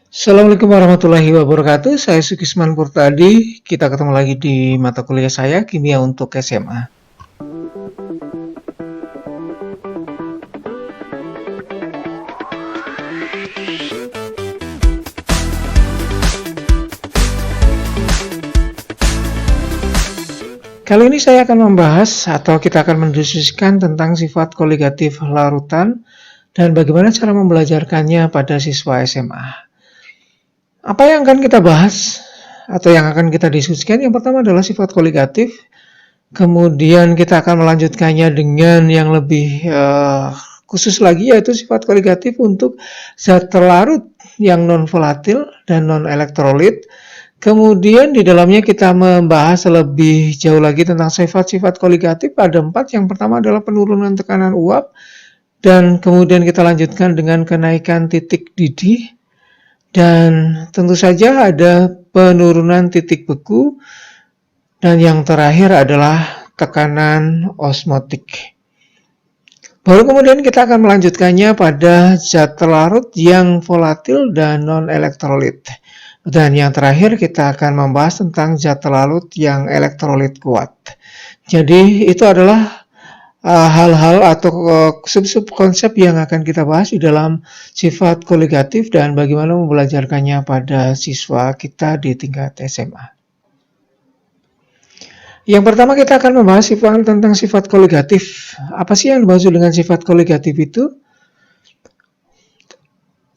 Assalamualaikum warahmatullahi wabarakatuh. Saya Sukisman Purtadi. Kita ketemu lagi di mata kuliah saya, Kimia untuk SMA. Kali ini saya akan membahas atau kita akan mendiskusikan tentang sifat koligatif larutan dan bagaimana cara membelajarkannya pada siswa SMA. Apa yang akan kita bahas atau yang akan kita diskusikan? Yang pertama adalah sifat koligatif. Kemudian kita akan melanjutkannya dengan yang lebih khusus lagi, yaitu sifat koligatif untuk zat terlarut yang non-volatil dan non-elektrolit. Kemudian di dalamnya kita membahas lebih jauh lagi tentang sifat-sifat koligatif. Ada 4. Yang pertama adalah penurunan tekanan uap, dan kemudian kita lanjutkan dengan kenaikan titik didih, dan tentu saja ada penurunan titik beku, dan yang terakhir adalah tekanan osmotik. Baru kemudian kita akan melanjutkannya pada zat terlarut yang volatil dan non-elektrolit. Dan yang terakhir kita akan membahas tentang zat terlarut yang elektrolit kuat. Jadi itu adalah hal-hal atau sub-sub konsep yang akan kita bahas di dalam sifat koligatif dan bagaimana membelajarkannya pada siswa kita di tingkat SMA. Yang pertama kita akan membahas tentang sifat koligatif. Apa sih yang dimaksud dengan sifat koligatif itu?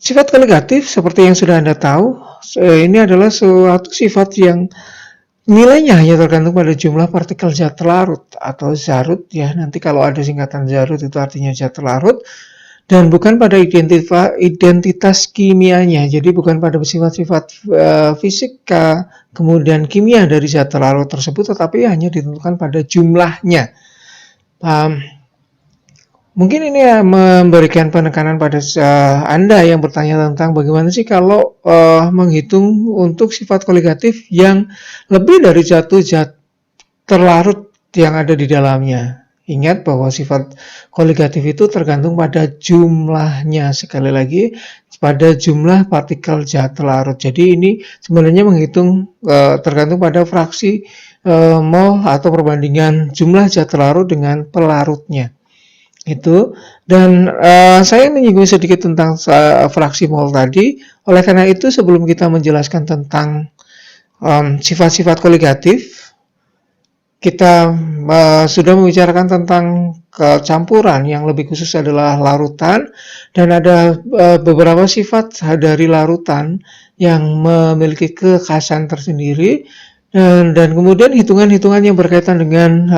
Sifat koligatif seperti yang sudah Anda tahu, ini adalah suatu sifat yang nilainya hanya tergantung pada jumlah partikel zat terlarut atau zarut ya. Nanti kalau ada singkatan zarut itu artinya zat terlarut, dan bukan pada identitas kimianya. Jadi bukan pada sifat-sifat fisika kemudian kimia dari zat terlarut tersebut, tetapi hanya ditentukan pada jumlahnya. Mungkin ini ya memberikan penekanan pada Anda yang bertanya tentang bagaimana sih kalau menghitung untuk sifat koligatif yang lebih dari satu zat terlarut yang ada di dalamnya. Ingat bahwa sifat koligatif itu tergantung pada jumlahnya. Sekali lagi, pada jumlah partikel zat terlarut. Jadi ini sebenarnya menghitung tergantung pada fraksi mol atau perbandingan jumlah zat terlarut dengan pelarutnya. Itu. Dan saya menyinggung sedikit tentang fraksi mol tadi. Oleh karena itu sebelum kita menjelaskan tentang sifat-sifat koligatif, kita sudah membicarakan tentang campuran yang lebih khusus adalah larutan, dan ada beberapa sifat dari larutan yang memiliki kekhasan tersendiri, dan kemudian hitungan-hitungan yang berkaitan dengan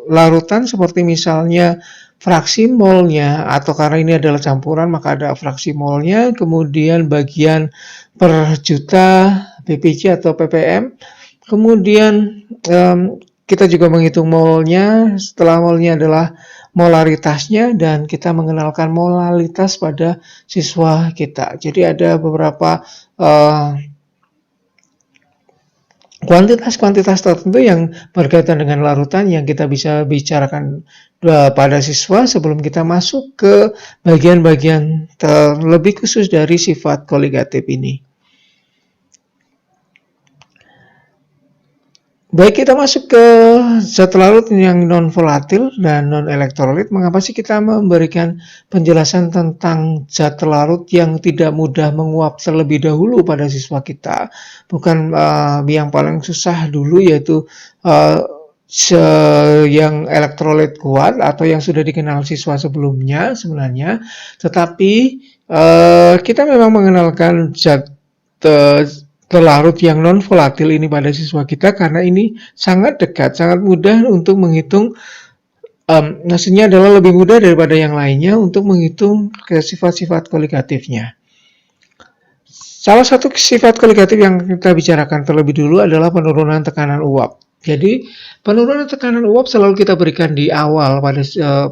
larutan seperti misalnya fraksi molnya, atau karena ini adalah campuran maka ada fraksi molnya, kemudian bagian per juta ppc atau ppm, kemudian kita juga menghitung molnya. Setelah molnya adalah molaritasnya, dan kita mengenalkan molalitas pada siswa kita. Jadi ada beberapa kuantitas-kuantitas tertentu yang berkaitan dengan larutan yang kita bisa bicarakan pada siswa sebelum kita masuk ke bagian-bagian terlebih khusus dari sifat koligatif ini. Baik, kita masuk ke zat larut yang non-volatil dan non-elektrolit. Mengapa sih kita memberikan penjelasan tentang zat larut yang tidak mudah menguap terlebih dahulu pada siswa kita? Bukan yang paling susah dulu, yaitu yang elektrolit kuat atau yang sudah dikenal siswa sebelumnya sebenarnya. Tetapi kita memang mengenalkan zat terlarut yang non-volatil ini pada siswa kita karena ini sangat dekat, sangat mudah untuk menghitung. Maksudnya adalah lebih mudah daripada yang lainnya untuk menghitung sifat-sifat koligatifnya. Salah satu sifat koligatif yang kita bicarakan terlebih dulu adalah penurunan tekanan uap. Jadi penurunan tekanan uap selalu kita berikan di awal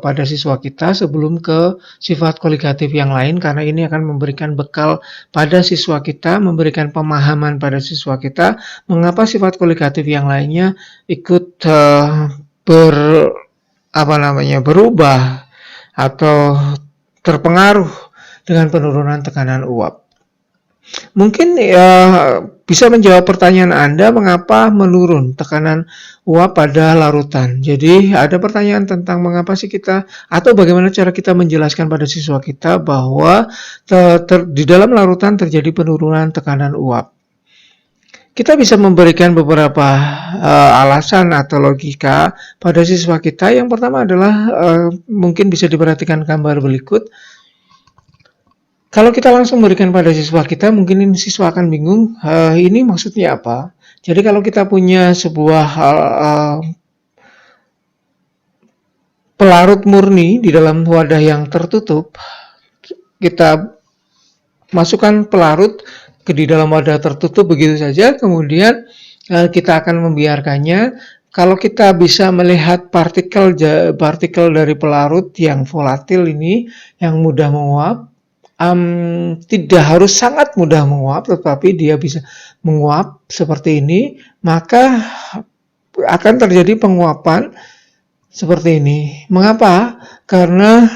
pada siswa kita sebelum ke sifat koligatif yang lain, karena ini akan memberikan bekal pada siswa kita, memberikan pemahaman pada siswa kita mengapa sifat koligatif yang lainnya ikut berubah atau terpengaruh dengan penurunan tekanan uap. Mungkin bisa menjawab pertanyaan Anda mengapa menurun tekanan uap pada larutan. Jadi ada pertanyaan tentang mengapa sih kita atau bagaimana cara kita menjelaskan pada siswa kita bahwa di dalam larutan terjadi penurunan tekanan uap. Kita bisa memberikan beberapa alasan atau logika pada siswa kita. Yang pertama adalah mungkin bisa diperhatikan gambar berikut. Kalau kita langsung berikan pada siswa kita, mungkin ini siswa akan bingung, ini maksudnya apa? Jadi kalau kita punya sebuah pelarut murni di dalam wadah yang tertutup, kita masukkan pelarut ke di dalam wadah tertutup begitu saja, kemudian kita akan membiarkannya. Kalau kita bisa melihat partikel dari pelarut yang volatil ini, yang mudah menguap, tidak harus sangat mudah menguap, tetapi dia bisa menguap seperti ini, maka akan terjadi penguapan seperti ini. Mengapa? Karena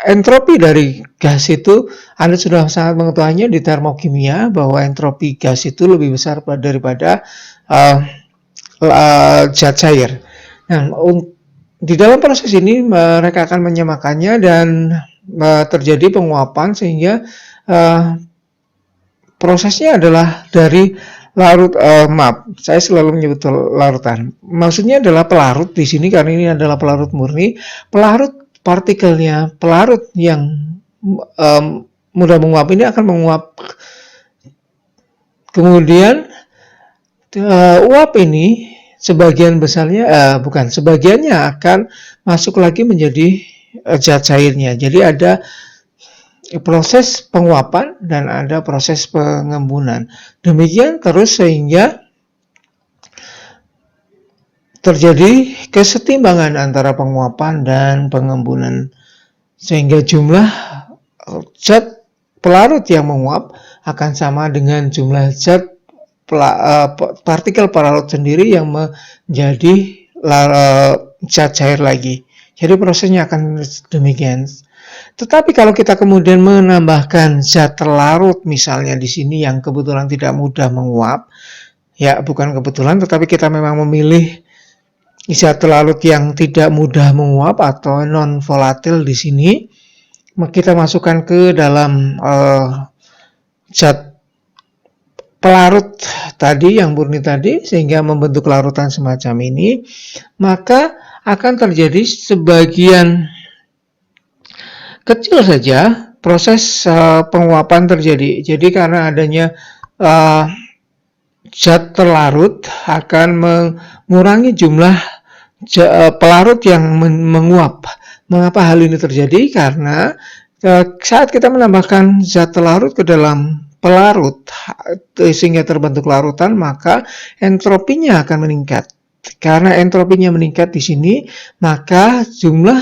entropi dari gas itu, Anda sudah sangat mengetahuinya di termokimia, bahwa entropi gas itu lebih besar daripada zat cair. Nah, di dalam proses ini mereka akan menyamakannya dan terjadi penguapan sehingga prosesnya adalah dari larut, maaf, saya selalu menyebut larutan. Maksudnya adalah pelarut di sini karena ini adalah pelarut murni. Pelarut partikelnya, pelarut yang mudah menguap ini akan menguap. Kemudian uap ini sebagian besarnya, sebagiannya akan masuk lagi menjadi zat cairnya. Jadi ada proses penguapan dan ada proses pengembunan. Demikian terus sehingga terjadi kesetimbangan antara penguapan dan pengembunan. Sehingga jumlah zat pelarut yang menguap akan sama dengan jumlah zat partikel pelarut sendiri yang menjadi zat cair lagi. Jadi prosesnya akan demikian. Tetapi kalau kita kemudian menambahkan zat larut misalnya di sini yang kebetulan tidak mudah menguap, ya bukan kebetulan tetapi kita memang memilih zat larut yang tidak mudah menguap atau non volatil di sini, kita masukkan ke dalam zat pelarut tadi yang murni tadi sehingga membentuk larutan semacam ini, maka akan terjadi sebagian kecil saja proses penguapan terjadi. Jadi karena adanya zat terlarut akan mengurangi jumlah pelarut yang menguap. Mengapa hal ini terjadi? Karena saat kita menambahkan zat terlarut ke dalam pelarut sehingga terbentuk larutan, maka entropinya akan meningkat. Karena entropinya meningkat di sini, maka jumlah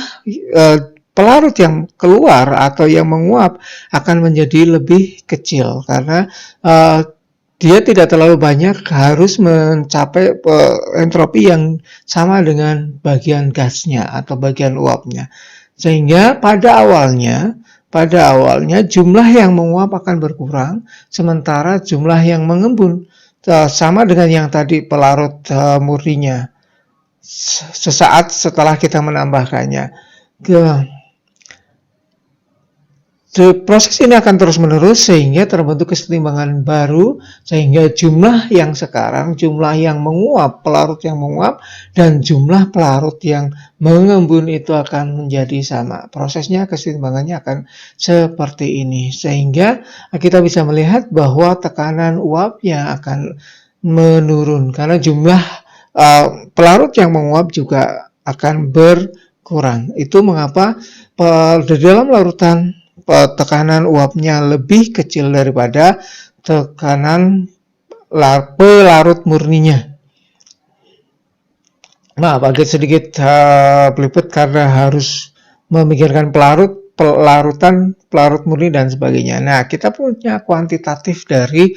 pelarut yang keluar atau yang menguap akan menjadi lebih kecil karena dia tidak terlalu banyak harus mencapai entropi yang sama dengan bagian gasnya atau bagian uapnya. Sehingga pada awalnya jumlah yang menguap akan berkurang, sementara jumlah yang mengembun sama dengan yang tadi pelarut murninya sesaat setelah kita menambahkannya. Proses ini akan terus menerus sehingga terbentuk kesetimbangan baru, sehingga jumlah yang menguap, pelarut yang menguap dan jumlah pelarut yang mengembun itu akan menjadi sama. Prosesnya kesetimbangannya akan seperti ini sehingga kita bisa melihat bahwa tekanan uapnya akan menurun karena jumlah pelarut yang menguap juga akan berkurang. Itu mengapa di dalam larutan tekanan uapnya lebih kecil daripada tekanan pelarut murninya. Agak sedikit belibet karena harus memikirkan pelarutan, pelarut murni dan sebagainya. Nah, kita punya kuantitatif dari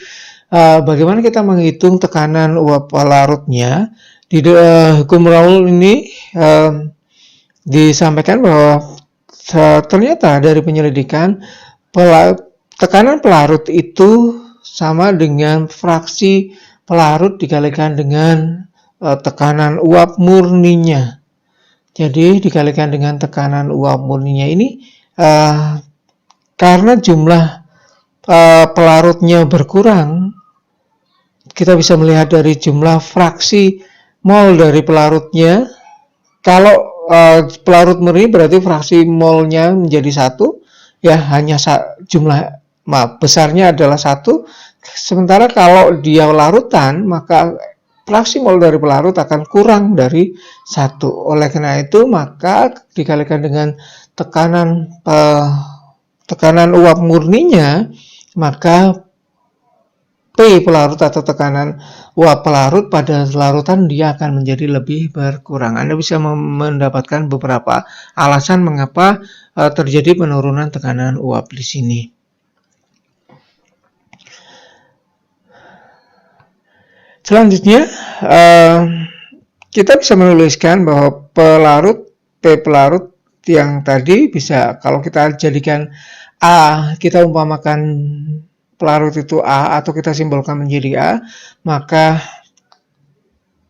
bagaimana kita menghitung tekanan uap pelarutnya. Di hukum Raoul ini disampaikan bahwa ternyata dari penyelidikan tekanan pelarut itu sama dengan fraksi pelarut dikalikan dengan tekanan uap murninya. Jadi dikalikan dengan tekanan uap murninya ini karena jumlah pelarutnya berkurang, kita bisa melihat dari jumlah fraksi mol dari pelarutnya. Kalau pelarut murni berarti fraksi molnya menjadi 1, ya hanya jumlah besarnya adalah 1. Sementara kalau dia larutan, maka fraksi mol dari pelarut akan kurang dari 1. Oleh karena itu, maka dikalikan dengan tekanan uap murninya, maka P pelarut atau tekanan uap pelarut pada larutan dia akan menjadi lebih berkurang. Anda bisa mendapatkan beberapa alasan mengapa terjadi penurunan tekanan uap di sini. Selanjutnya, kita bisa menuliskan bahwa P pelarut yang tadi bisa, kalau kita jadikan A, kita umpamakan pelarut itu A atau kita simbolkan menjadi A, maka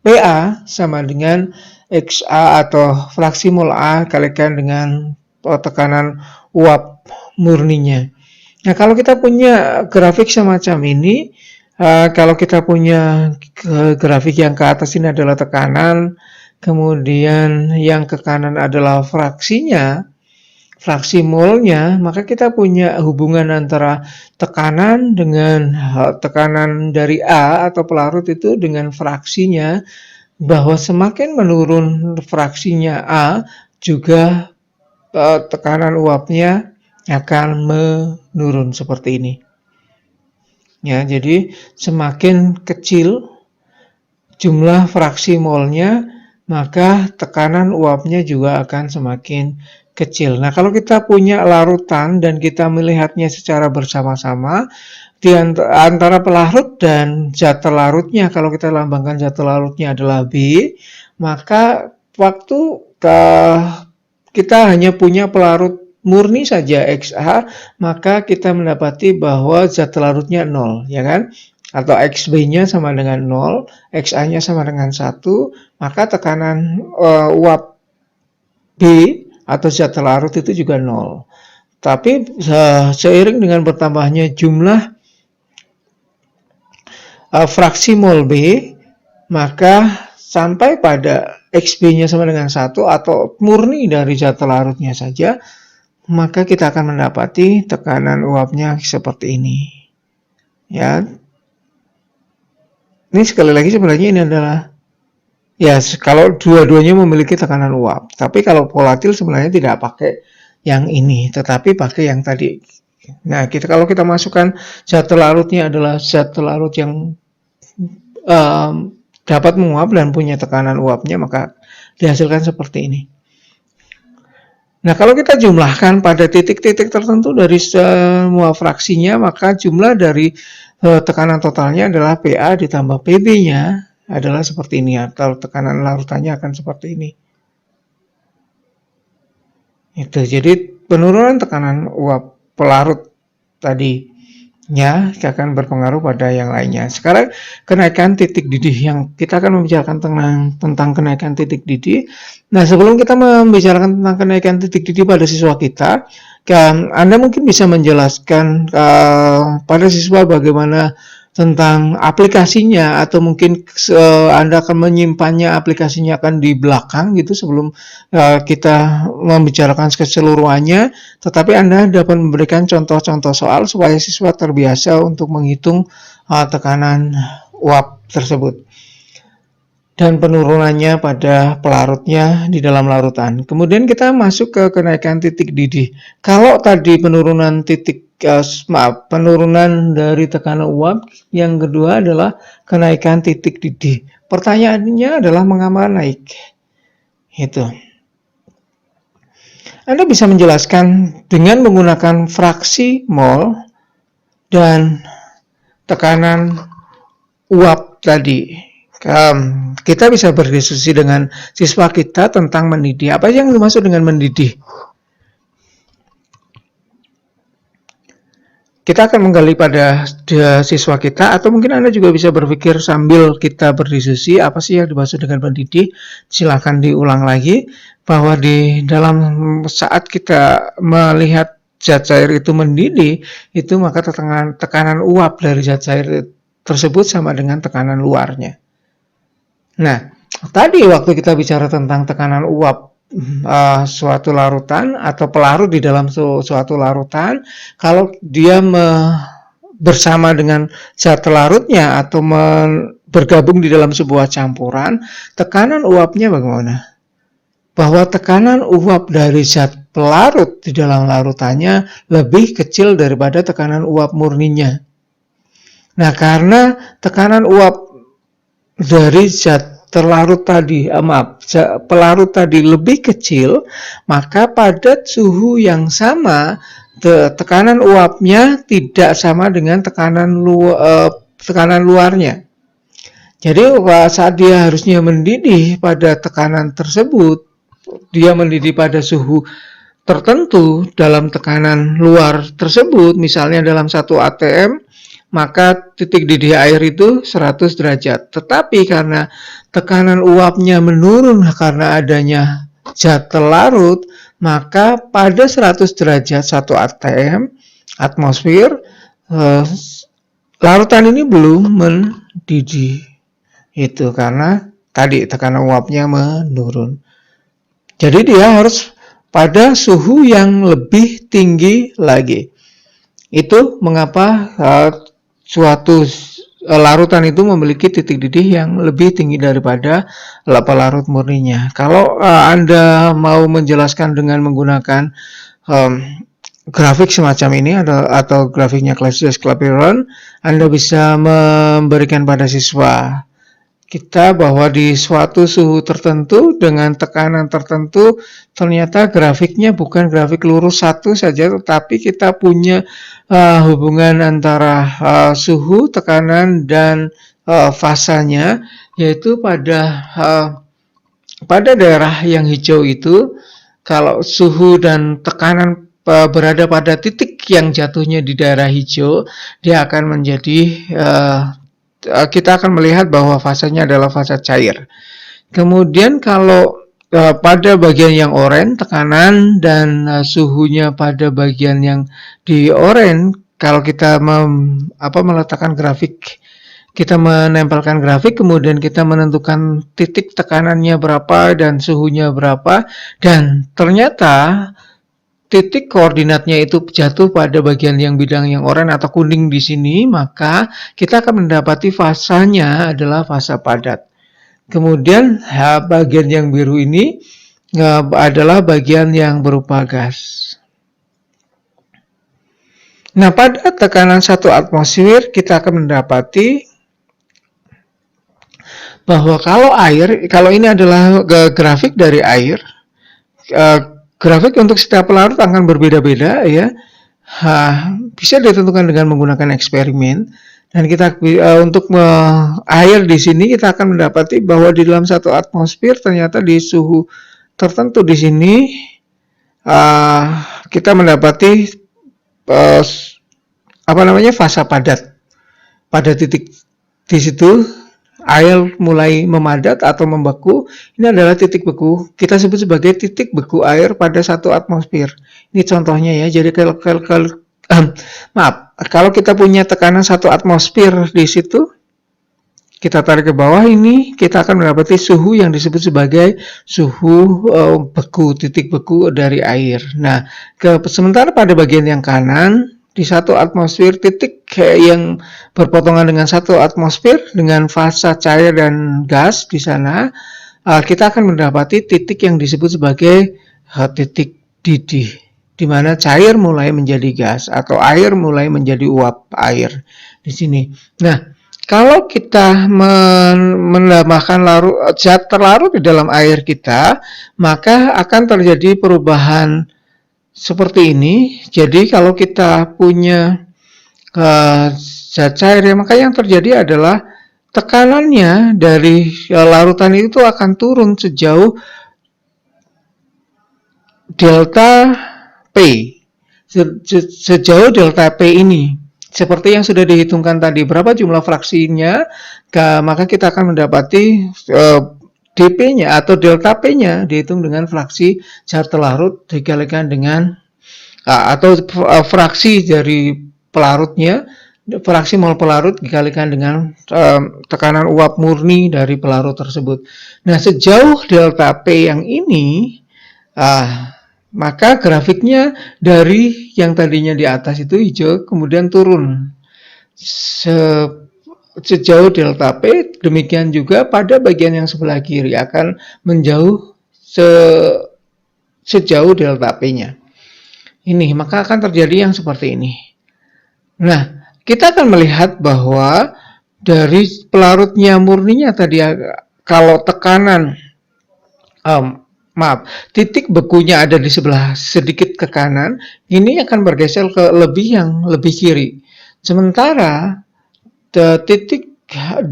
PA sama dengan XA atau fraksi mol A kalikan dengan tekanan uap murninya. Nah, kalau kita punya grafik semacam ini, kalau kita punya grafik yang ke atas ini adalah tekanan, kemudian yang ke kanan adalah fraksinya, fraksi molnya, maka kita punya hubungan antara tekanan dengan tekanan dari A atau pelarut itu dengan fraksinya, bahwa semakin menurun fraksinya A, juga tekanan uapnya akan menurun seperti ini. Ya, jadi semakin kecil jumlah fraksi molnya, maka tekanan uapnya juga akan semakin kecil. Nah, kalau kita punya larutan dan kita melihatnya secara bersama-sama, di antara pelarut dan zat larutnya, kalau kita lambangkan zat larutnya adalah B, maka waktu kita hanya punya pelarut murni saja XA, maka kita mendapati bahwa zat larutnya 0, ya kan? Atau XB-nya sama dengan 0, XA-nya sama dengan 1, maka tekanan uap B atau zat larut itu juga 0. Tapi seiring dengan bertambahnya jumlah fraksi mol B, maka sampai pada XB-nya sama dengan 1 atau murni dari zat larutnya saja, maka kita akan mendapati tekanan uapnya seperti ini. Ya. Ini sekali lagi sebenarnya ini adalah, ya, kalau dua-duanya memiliki tekanan uap. Tapi kalau volatil sebenarnya tidak pakai yang ini, tetapi pakai yang tadi. Nah, kalau kita masukkan zat larutnya adalah zat larut yang dapat menguap dan punya tekanan uapnya, maka dihasilkan seperti ini. Nah, kalau kita jumlahkan pada titik-titik tertentu dari semua fraksinya, maka jumlah dari tekanan totalnya adalah PA ditambah PB-nya adalah seperti ini, atau tekanan larutannya akan seperti ini. Itu. Jadi penurunan tekanan uap pelarut tadi ya akan berpengaruh pada yang lainnya. Sekarang kenaikan titik didih, yang kita akan membicarakan tentang kenaikan titik didih. Nah, sebelum kita membicarakan tentang kenaikan titik didih pada siswa kita, Anda mungkin bisa menjelaskan pada siswa bagaimana tentang aplikasinya, atau mungkin Anda akan menyimpannya, aplikasinya akan di belakang gitu sebelum kita membicarakan keseluruhannya, tetapi Anda dapat memberikan contoh-contoh soal supaya siswa terbiasa untuk menghitung tekanan uap tersebut dan penurunannya pada pelarutnya di dalam larutan. Kemudian kita masuk ke kenaikan titik didih. Kalau tadi penurunan dari tekanan uap, yang kedua adalah kenaikan titik didih. Pertanyaannya adalah mengapa naik? Itu. Anda bisa menjelaskan dengan menggunakan fraksi mol dan tekanan uap tadi. Kita bisa berdiskusi dengan siswa kita tentang mendidih. Apa yang dimaksud dengan mendidih? kita akan menggali pada siswa kita, atau mungkin Anda juga bisa berpikir sambil kita berdiskusi apa sih yang dimaksud dengan mendidih. Silakan diulang lagi bahwa di dalam saat kita melihat zat cair itu mendidih, itu maka tekanan uap dari zat cair tersebut sama dengan tekanan luarnya. Nah, tadi waktu kita bicara tentang tekanan uap suatu larutan atau pelarut di dalam suatu larutan, kalau dia bersama dengan zat larutnya atau bergabung di dalam sebuah campuran, tekanan uapnya bagaimana? Bahwa tekanan uap dari zat pelarut di dalam larutannya lebih kecil daripada tekanan uap murninya. Nah, karena tekanan uap dari zat pelarut tadi lebih kecil, maka pada suhu yang sama tekanan uapnya tidak sama dengan tekanan luarnya. Jadi saat dia harusnya mendidih pada tekanan tersebut, dia mendidih pada suhu tertentu dalam tekanan luar tersebut, misalnya dalam 1 atm, maka titik didih air itu 100 derajat. Tetapi karena tekanan uapnya menurun karena adanya zat larut, maka pada 100 derajat 1 atm atmosfer, larutan ini belum mendidih. Itu karena tadi tekanan uapnya menurun. Jadi dia harus pada suhu yang lebih tinggi lagi. Itu mengapa suatu larutan itu memiliki titik didih yang lebih tinggi daripada pelarut murninya. Kalau Anda mau menjelaskan dengan menggunakan grafik semacam ini atau grafiknya Clapeyron, Anda bisa memberikan pada siswa kita bahwa di suatu suhu tertentu dengan tekanan tertentu, ternyata grafiknya bukan grafik lurus satu saja, tetapi kita punya hubungan antara suhu, tekanan, dan fasanya, yaitu pada daerah yang hijau itu, kalau suhu dan tekanan berada pada titik yang jatuhnya di daerah hijau, dia akan menjadi kita akan melihat bahwa fasanya adalah fasa cair. Kemudian kalau pada bagian yang oranye, tekanan dan suhunya pada bagian yang di oranye, kalau kita meletakkan grafik, kita menempelkan grafik, kemudian kita menentukan titik tekanannya berapa dan suhunya berapa, dan ternyata titik koordinatnya itu jatuh pada bagian yang bidang yang oranye atau kuning di sini, maka kita akan mendapati fasanya adalah fasa padat. Kemudian bagian yang biru ini adalah bagian yang berupa gas. Nah, pada tekanan 1 atmosfer kita akan mendapati bahwa kalau ini adalah grafik dari air, grafik untuk setiap pelarut akan berbeda-beda ya. Bisa ditentukan dengan menggunakan eksperimen, dan kita untuk air di sini kita akan mendapati bahwa di dalam 1 atmosfer ternyata di suhu tertentu di sini kita mendapati fasa padat. Pada titik di situ air mulai memadat atau membeku. Ini adalah titik beku. Kita sebut sebagai titik beku air pada 1 atmosfer. Ini contohnya ya. Jadi kalau kita punya tekanan 1 atmosfer di situ, kita tarik ke bawah ini, kita akan mendapati suhu yang disebut sebagai suhu beku, titik beku dari air. Nah, sementara pada bagian yang kanan, di 1 atmosfer, titik yang berpotongan dengan 1 atmosfer dengan fasa cair dan gas di sana, kita akan mendapati titik yang disebut sebagai titik didih, di mana cair mulai menjadi gas atau air mulai menjadi uap air di sini. Nah, kalau kita menambahkan zat terlarut di dalam air kita, maka akan terjadi perubahan seperti ini. Jadi kalau kita punya zat cair, ya, maka yang terjadi adalah tekanannya dari larutan itu akan turun sejauh delta P. Sejauh delta P ini. seperti yang sudah dihitungkan tadi, berapa jumlah fraksinya, maka kita akan mendapati DP-nya atau delta P-nya dihitung dengan fraksi zat larut dikalikan dengan atau fraksi dari pelarutnya, fraksi mol pelarut dikalikan dengan tekanan uap murni dari pelarut tersebut. Nah, sejauh delta P yang ini, maka grafiknya dari yang tadinya di atas itu hijau kemudian turun sejauh delta P, demikian juga pada bagian yang sebelah kiri akan menjauh sejauh delta P-nya. Ini, maka akan terjadi yang seperti ini. Nah, kita akan melihat bahwa dari pelarutnya murninya tadi, kalau tekanan, titik bekunya ada di sebelah sedikit ke kanan, ini akan bergeser ke yang lebih kiri. Sementara titik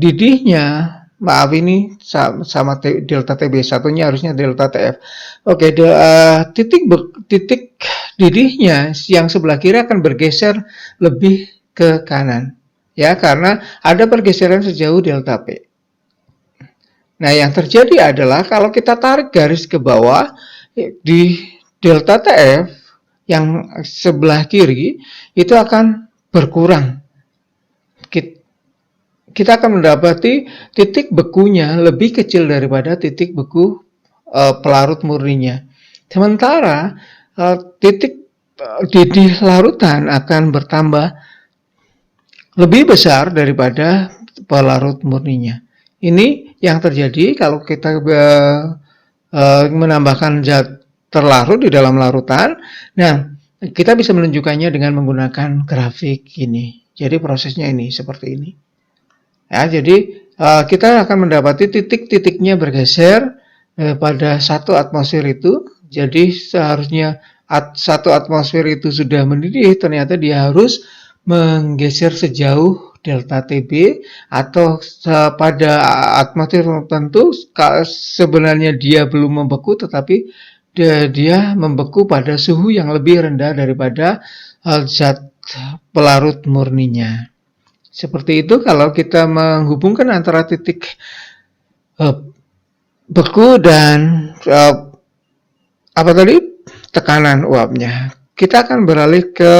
didihnya, maaf ini sama delta TB, satunya harusnya delta TF. Oke, titik didihnya yang sebelah kiri akan bergeser lebih ke kanan, ya, karena ada pergeseran sejauh delta P. Nah, yang terjadi adalah kalau kita tarik garis ke bawah di delta TF yang sebelah kiri itu akan berkurang. Kita akan mendapati titik bekunya lebih kecil daripada titik beku pelarut murninya. Sementara titik didih larutan akan bertambah lebih besar daripada pelarut murninya. Ini yang terjadi kalau kita menambahkan zat terlarut di dalam larutan. Nah, kita bisa menunjukkannya dengan menggunakan grafik ini. Jadi prosesnya ini seperti ini. Ya, jadi kita akan mendapati titik-titiknya bergeser pada 1 atmosfer itu. Jadi seharusnya 1 atmosfer itu sudah mendidih, ternyata dia harus menggeser sejauh delta TB, atau pada atmosfer tertentu sebenarnya dia belum membeku, tetapi dia membeku pada suhu yang lebih rendah daripada zat pelarut murninya. Seperti itu kalau kita menghubungkan antara titik beku dan tekanan uapnya. Kita akan beralih ke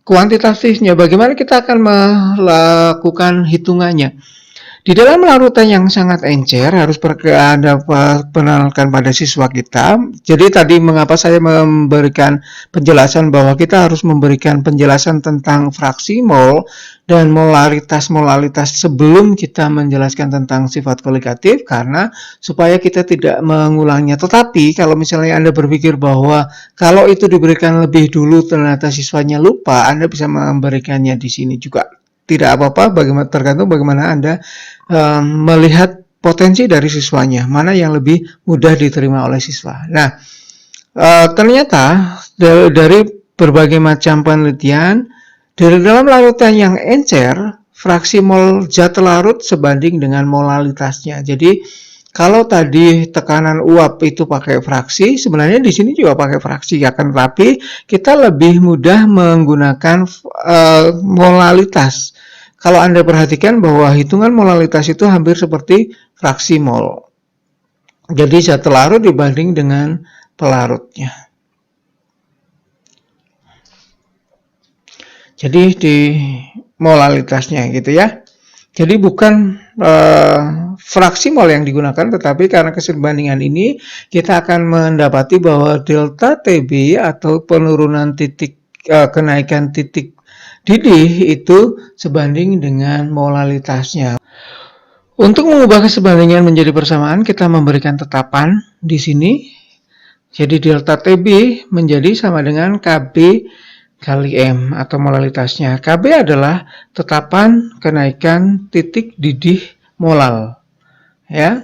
kuantitatifnya. Bagaimana kita akan melakukan hitungannya? Di dalam larutan yang sangat encer, harus Anda perkenalkan pada siswa kita. Jadi tadi mengapa saya memberikan penjelasan bahwa kita harus memberikan penjelasan tentang fraksi mol dan molaritas sebelum kita menjelaskan tentang sifat koligatif, karena supaya kita tidak mengulangnya. Tetapi kalau misalnya Anda berpikir bahwa kalau itu diberikan lebih dulu ternyata siswanya lupa, Anda bisa memberikannya di sini juga. Tidak apa-apa, tergantung bagaimana Anda melihat potensi dari siswanya, mana yang lebih mudah diterima oleh siswa. Nah, ternyata dari berbagai macam penelitian, dari dalam larutan yang encer, fraksi mol zat larut sebanding dengan molalitasnya. Jadi kalau tadi tekanan uap itu pakai fraksi, sebenarnya di sini juga pakai fraksi, akan tetapi kita lebih mudah menggunakan molalitas. Kalau Anda perhatikan bahwa hitungan molalitas itu hampir seperti fraksi mol. Jadi zat larut dibanding dengan pelarutnya. Jadi di molalitasnya gitu ya. Jadi bukan fraksi mol yang digunakan, tetapi karena keserbandingan ini kita akan mendapati bahwa delta TB atau penurunan titik kenaikan titik didih itu sebanding dengan molalitasnya. Untuk mengubah kesebandingan menjadi persamaan, kita memberikan tetapan di sini. Jadi delta TB menjadi sama dengan KB kali M atau molalitasnya. KB adalah tetapan kenaikan titik didih molal. Ya.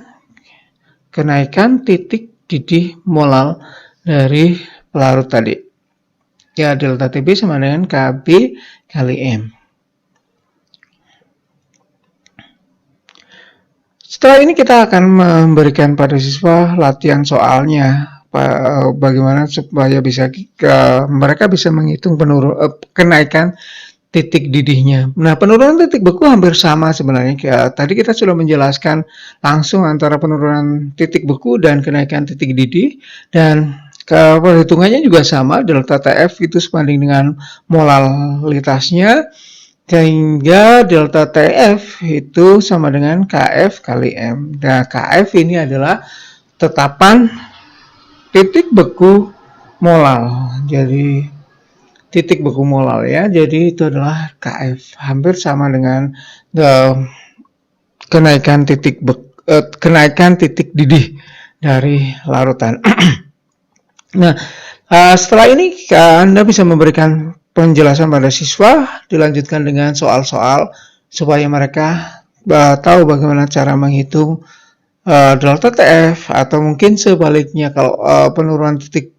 Kenaikan titik didih molal dari pelarut tadi. Ya, delta TB sama dengan KB kali M. Setelah ini kita akan memberikan pada siswa latihan soalnya, bagaimana supaya mereka bisa menghitung kenaikan titik didihnya. Nah, penurunan titik beku hampir sama sebenarnya. Tadi kita sudah menjelaskan langsung antara penurunan titik beku dan kenaikan titik didih, dan perhitungannya juga sama, delta TF itu sebanding dengan molalitasnya, sehingga delta TF itu sama dengan KF kali M. Nah, KF ini adalah tetapan titik beku molal. Jadi titik beku molal ya. Jadi itu adalah KF, hampir sama dengan kenaikan titik didih dari larutan. Nah, setelah ini Anda bisa memberikan penjelasan pada siswa, dilanjutkan dengan soal-soal supaya mereka tahu bagaimana cara menghitung delta TF, atau mungkin sebaliknya kalau penurunan titik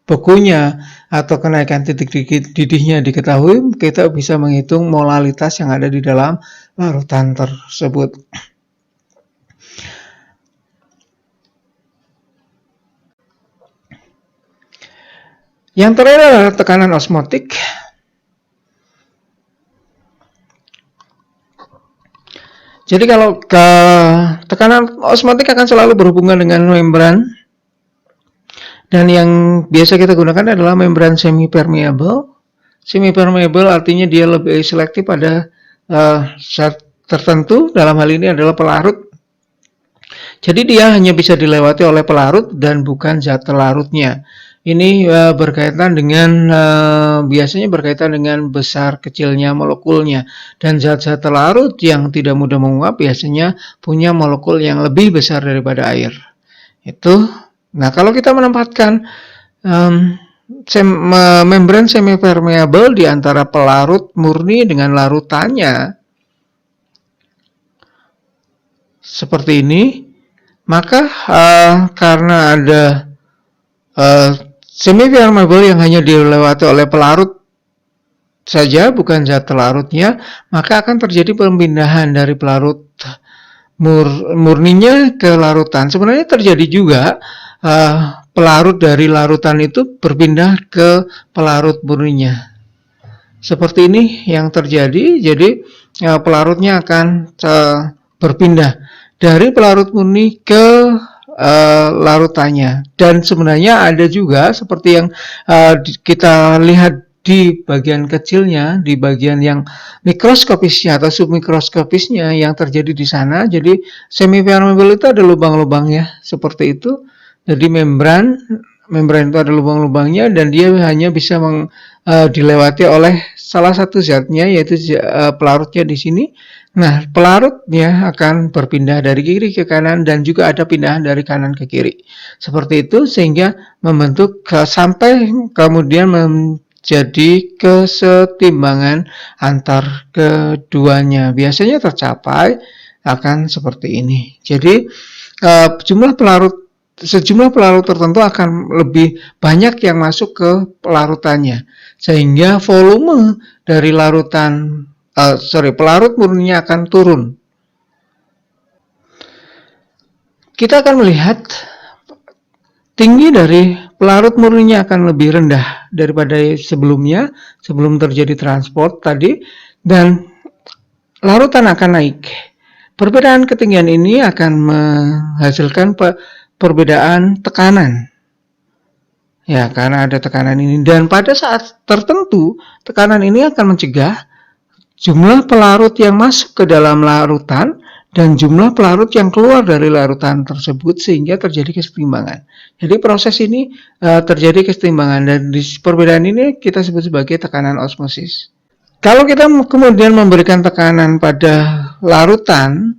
bekunya atau kenaikan titik didihnya diketahui, kita bisa menghitung molalitas yang ada di dalam larutan tersebut. Yang terakhir adalah tekanan osmotik. Jadi kalau tekanan osmotik akan selalu berhubungan dengan membran, dan yang biasa kita gunakan adalah membran semi-permeable. Semi-permeable artinya dia lebih selektif pada zat tertentu, dalam hal ini adalah pelarut. Jadi dia hanya bisa dilewati oleh pelarut dan bukan zat larutnya. Ini berkaitan dengan biasanya berkaitan dengan besar kecilnya molekulnya, dan zat-zat larut yang tidak mudah menguap biasanya punya molekul yang lebih besar daripada air. Nah, kalau kita menempatkan membran semi-permeable di antara pelarut murni dengan larutannya seperti ini, maka karena ada semi-permeable yang hanya dilewati oleh pelarut saja, bukan zat larutnya, maka akan terjadi perpindahan dari pelarut murninya ke larutan. Sebenarnya terjadi juga pelarut dari larutan itu berpindah ke pelarut murninya. Seperti ini yang terjadi. Jadi pelarutnya akan berpindah dari pelarut murni ke larutannya. Dan sebenarnya ada juga seperti yang kita lihat di bagian kecilnya, di bagian yang mikroskopisnya atau submikroskopisnya yang terjadi di sana. Jadi semi-permeable itu ada lubang-lubangnya seperti itu. Jadi membran itu ada lubang-lubangnya, dan dia hanya bisa dilewati oleh salah satu zatnya, yaitu pelarutnya di sini. Nah, pelarutnya akan berpindah dari kiri ke kanan dan juga ada pindahan dari kanan ke kiri. Seperti itu, sehingga membentuk sampai kemudian menjadi kesetimbangan antar keduanya. Biasanya tercapai akan seperti ini. Jadi sejumlah pelarut tertentu akan lebih banyak yang masuk ke pelarutannya, sehingga volume dari pelarut murninya akan turun. Kita akan melihat tinggi dari pelarut murninya akan lebih rendah daripada sebelumnya, sebelum terjadi transport tadi, dan larutan akan naik. Perbedaan ketinggian ini akan menghasilkan perbedaan tekanan. Ya, karena ada tekanan ini, dan pada saat tertentu tekanan ini akan mencegah jumlah pelarut yang masuk ke dalam larutan dan jumlah pelarut yang keluar dari larutan tersebut, sehingga terjadi kesetimbangan. Jadi proses ini terjadi kesetimbangan, dan di perbedaan ini kita sebut sebagai tekanan osmosis. Kalau kita kemudian memberikan tekanan pada larutan,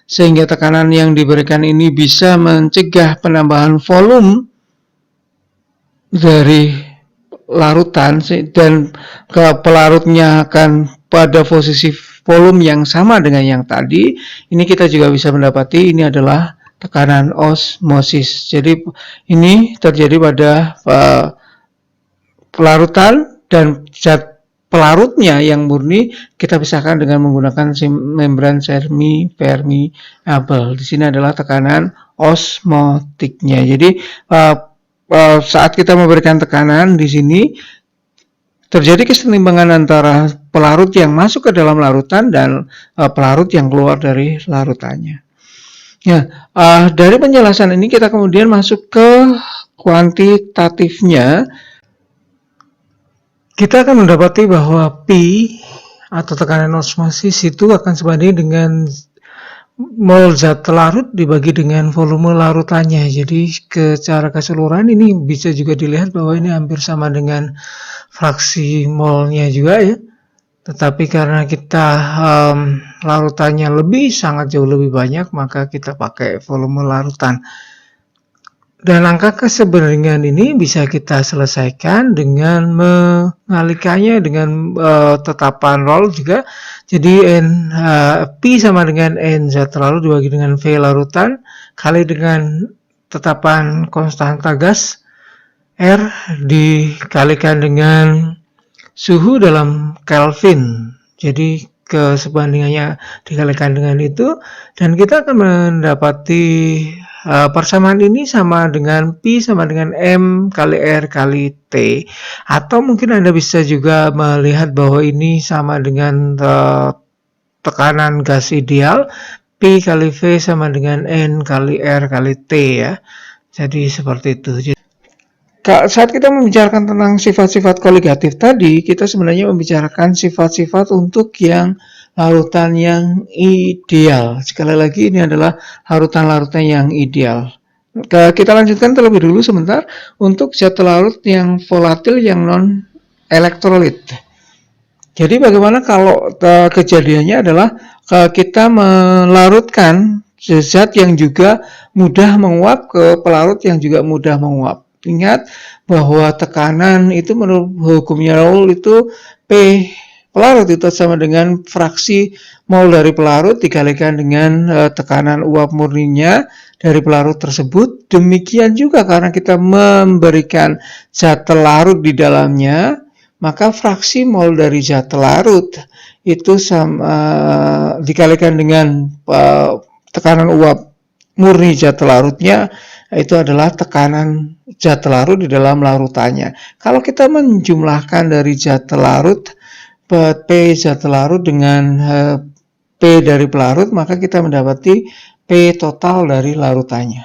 sehingga tekanan yang diberikan ini bisa mencegah penambahan volume dari larutan, dan pelarutnya akan pada posisi volume yang sama dengan yang tadi, ini kita juga bisa mendapati ini adalah tekanan osmosis. Jadi ini terjadi pada pelarutan, dan zat pelarutnya yang murni kita pisahkan dengan menggunakan membran semi-permeable. Di sini adalah tekanan osmotiknya. Jadi saat kita memberikan tekanan di sini terjadi kesetimbangan antara pelarut yang masuk ke dalam larutan dan pelarut yang keluar dari larutannya. Ya, dari penjelasan ini kita kemudian masuk ke kuantitatifnya. Kita akan mendapati bahwa pi atau tekanan osmosis itu akan sebanding dengan mol zat larut dibagi dengan volume larutannya. Jadi secara keseluruhan ini bisa juga dilihat bahwa ini hampir sama dengan fraksi molnya juga ya. Tetapi karena kita larutannya sangat jauh lebih banyak, maka kita pakai volume larutan. Dan angka keseimbangan ini bisa kita selesaikan dengan mengalihkannya dengan tetapan Rolle juga. Jadi P sama dengan N zat larut dibagi dengan V larutan kali dengan tetapan konstanta gas R dikalikan dengan suhu dalam Kelvin. Jadi kesebandingannya dikalikan dengan itu dan kita akan mendapati persamaan ini sama dengan Pi sama dengan M kali R kali T. Atau mungkin Anda bisa juga melihat bahwa ini sama dengan tekanan gas ideal. P kali V sama dengan N kali R kali T ya. Jadi seperti itu. Saat kita membicarakan tentang sifat-sifat koligatif tadi, kita sebenarnya membicarakan sifat-sifat untuk yang larutan yang ideal. Sekali lagi ini adalah larutan-larutan yang ideal. Kita lanjutkan terlebih dulu sebentar untuk zat larut yang volatil yang non elektrolit. Jadi bagaimana kalau kejadiannya adalah kita melarutkan zat yang juga mudah menguap ke pelarut yang juga mudah menguap. Ingat bahwa tekanan itu menurut hukumnya Raoul itu P pelarut itu sama dengan fraksi mol dari pelarut dikalikan dengan tekanan uap murninya dari pelarut tersebut. Demikian juga karena kita memberikan zat larut di dalamnya, maka fraksi mol dari zat larut itu sama dikalikan dengan tekanan uap murni zat larutnya, itu adalah tekanan zat larut di dalam larutannya. Kalau kita menjumlahkan dari zat larut P zat larut dengan P dari pelarut, maka kita mendapati P total dari larutannya.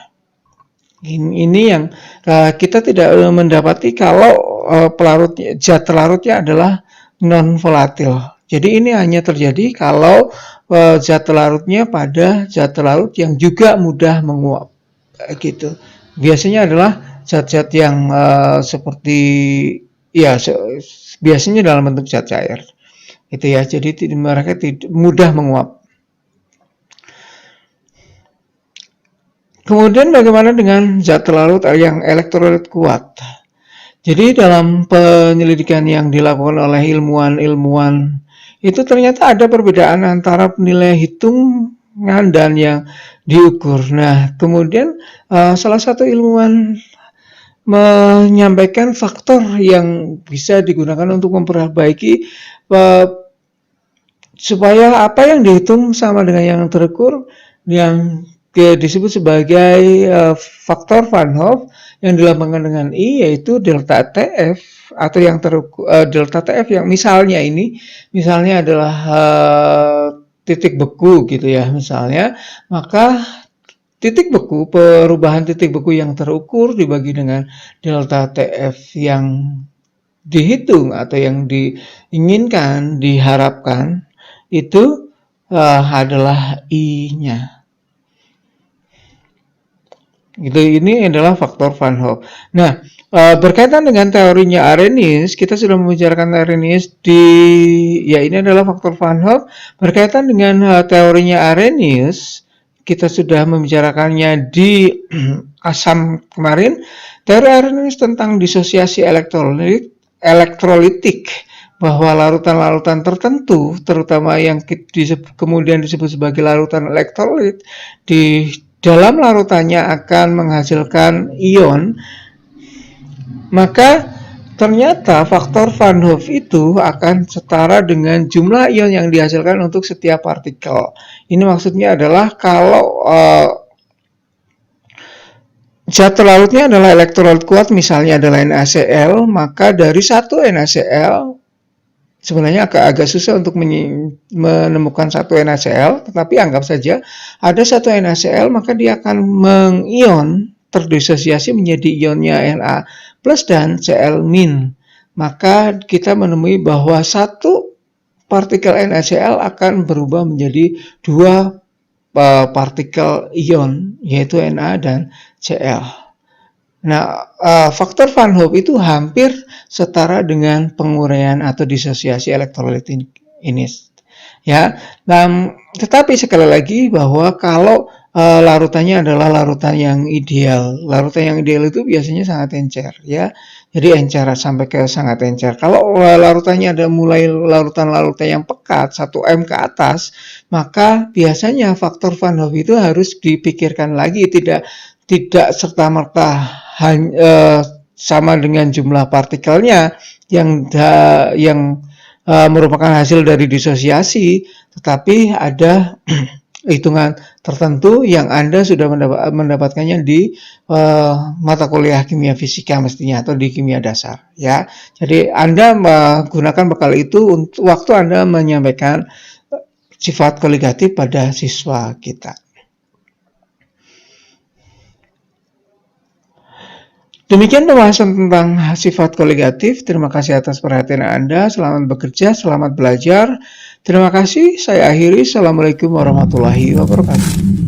Ini yang kita tidak mendapati kalau pelarut zat larutnya adalah non volatil. Jadi ini hanya terjadi kalau zat larutnya pada zat larut yang juga mudah menguap. Gitu. Biasanya adalah zat-zat yang seperti ya biasanya dalam bentuk zat cair. Itu ya. Jadi mereka mudah menguap. Kemudian bagaimana dengan zat larut yang elektrolit kuat? Jadi dalam penyelidikan yang dilakukan oleh ilmuwan itu ternyata ada perbedaan antara nilai hitungan dan yang diukur. Nah, kemudian salah satu ilmuwan menyampaikan faktor yang bisa digunakan untuk memperbaiki supaya apa yang dihitung sama dengan yang terukur, yang disebut sebagai faktor Van Hoff yang dilambangkan dengan I, yaitu delta TF atau yang terukur delta TF yang misalnya adalah titik beku gitu ya misalnya, maka titik beku, perubahan titik beku yang terukur dibagi dengan delta TF yang dihitung atau yang diinginkan, diharapkan itu adalah I-nya. Ini adalah faktor Van Hoff. Nah, berkaitan dengan teorinya Arrhenius, kita sudah membicarakan Arrhenius ini adalah faktor Van Hoff. Berkaitan dengan teorinya Arrhenius, kita sudah membicarakannya di asam kemarin. Teori Arrhenius tentang disosiasi elektrolitik, bahwa larutan-larutan tertentu, terutama yang kemudian disebut sebagai larutan elektrolit, di dalam larutannya akan menghasilkan ion, maka ternyata faktor Van Hoff itu akan setara dengan jumlah ion yang dihasilkan untuk setiap partikel. Ini maksudnya adalah kalau zat larutnya adalah elektrolit kuat, misalnya adalah NaCl, maka dari satu NaCl sebenarnya agak susah untuk menemukan satu NaCl, tetapi anggap saja ada satu NaCl, maka dia akan mengion, terdisosiasi menjadi ionnya Na plus dan Cl min. Maka kita menemui bahwa satu partikel NaCl akan berubah menjadi dua partikel ion, yaitu Na dan Cl. Nah, faktor Van Hoff itu hampir setara dengan penguraian atau disosiasi elektrolit ini. Ya, tetapi sekali lagi bahwa kalau larutannya adalah larutan yang ideal, larutan yang ideal itu biasanya sangat encer, ya. Jadi encer sampai ke sangat encer. Kalau larutannya ada mulai larutan-larutan yang pekat 1M ke atas, maka biasanya faktor Van Hoff itu harus dipikirkan lagi, tidak serta-merta sama dengan jumlah partikelnya yang merupakan hasil dari disosiasi, tetapi ada hitungan tertentu yang Anda sudah mendapatkannya di mata kuliah kimia fisika mestinya atau di kimia dasar, ya. Jadi Anda menggunakan bekal itu untuk waktu Anda menyampaikan sifat koligatif pada siswa kita. Demikian pembahasan tentang sifat koligatif. Terima kasih atas perhatian Anda. Selamat bekerja, selamat belajar. Terima kasih. Saya akhiri. Assalamualaikum warahmatullahi wabarakatuh.